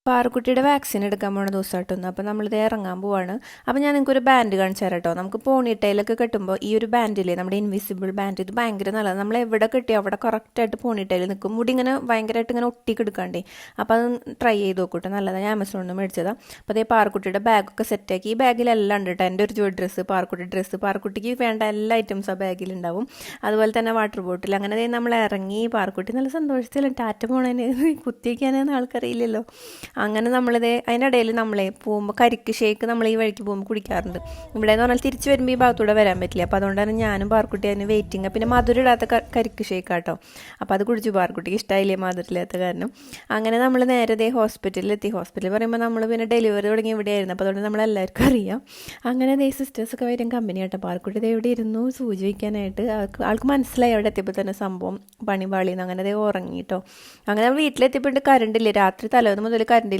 പാറുക്കുട്ടിയുടെ vaccine എടുക്കാൻ പോണ ദിവസമായിട്ടൊന്ന് അപ്പോൾ നമ്മളിത് ഇറങ്ങാൻ പോവാണ്. അപ്പോൾ ഞാൻ നിങ്ങൾക്കൊരു ബാൻഡ് കാണിച്ചു തരാം കേട്ടോ. നമുക്ക് പോണിട്ടയിലൊക്കെ കെട്ടുമ്പോൾ ഈ ഒരു ബാൻഡില്ലേ, നമ്മുടെ ഇൻവിസിബിൾ ബാൻഡ്, ഇത് ഭയങ്കര നല്ലതാണ്. നമ്മൾ എവിടെ കെട്ടിയോ അവിടെ കറക്റ്റായിട്ട് പോണിട്ടയിൽ നിൽക്കും. മുടി ഇങ്ങനെ ഭയങ്കരമായിട്ട് ഇങ്ങനെ ഒട്ടിക്കെടുക്കാണ്ടേ. അപ്പോൾ അത് ട്രൈ ചെയ്ത് നോക്കൂട്ടോ, നല്ലതാണ്. ഞാൻ ആമസോണിൽ നിന്ന് മേടിച്ചതാണ്. അപ്പോൾ അതേ പാറുക്കുട്ടിയുടെ ബാഗൊക്കെ സെറ്റാക്കി. ഈ ബാഗിലെല്ലാം ഉണ്ട് കേട്ടോ. എൻ്റെ ഒരു ജോഡി ഡ്രസ്സ്, പാറുക്കുട്ടിക്ക് വേണ്ട എല്ലാ ഐറ്റംസും ആ ബാഗിലുണ്ടാവും. അതുപോലെ തന്നെ വാട്ടർ ബോട്ടിൽ. അങ്ങനെ നമ്മൾ ഇറങ്ങി. പാറുക്കുട്ടി നല്ല സന്തോഷത്തിലും ടാറ്റ പോണേന് കുത്തിവയ്ക്കാനൊന്നും ആൾക്കറിയില്ലല്ലോ. അങ്ങനെ നമ്മളിത് അതിനിടയിൽ നമ്മളെ പോകുമ്പോൾ കരിക്ക് ഷേക്ക് നമ്മൾ ഈ വഴിക്ക് പോകുമ്പോൾ കുടിക്കാറുണ്ട്. ഇവിടെ എന്ന് പറഞ്ഞാൽ തിരിച്ച് വരുമ്പോൾ ഈ ഭാഗത്തൂടെ വരാൻ പറ്റില്ല. അപ്പോൾ അതുകൊണ്ടാണ് ഞാനും പാർക്കുട്ടി അതിന് വെയിറ്റിംഗ്. പിന്നെ മധുരം ഇടാത്ത കരിക്ക് ഷേക്ക് കേട്ടോ. അപ്പോൾ അത് കുടിച്ചു. പാർക്കുട്ടിക്ക് ഇഷ്ടമായില്ലേ മധുരമില്ലാത്ത കാരണം. അങ്ങനെ നമ്മൾ നേരെ ഹോസ്പിറ്റലിലെത്തി. ഹോസ്പിറ്റലിൽ പറയുമ്പോൾ നമ്മൾ പിന്നെ ഡെലിവറി തുടങ്ങി ഇവിടെയായിരുന്നു. അപ്പോൾ അതുകൊണ്ട് നമ്മളെല്ലാവർക്കും അറിയാം. അങ്ങനെ സിസ്റ്റേഴ്സൊക്കെ വരും കമ്പനി കേട്ടോ. പാർക്കുട്ടി ഇവിടെ ഇരുന്നു സൂചി വയ്ക്കാനായിട്ട്. ആൾക്ക് മനസ്സിലായി അവിടെ എത്തിയപ്പോൾ തന്നെ സംഭവം പണി പാളിയെന്ന്. അങ്ങനെ ഉറങ്ങി കേട്ടോ. അങ്ങനെ നമ്മൾ വീട്ടിലെത്തിയപ്പോൾ കറണ്ട് ഇല്ല. രാത്രി തലേന്ന് മുതൽ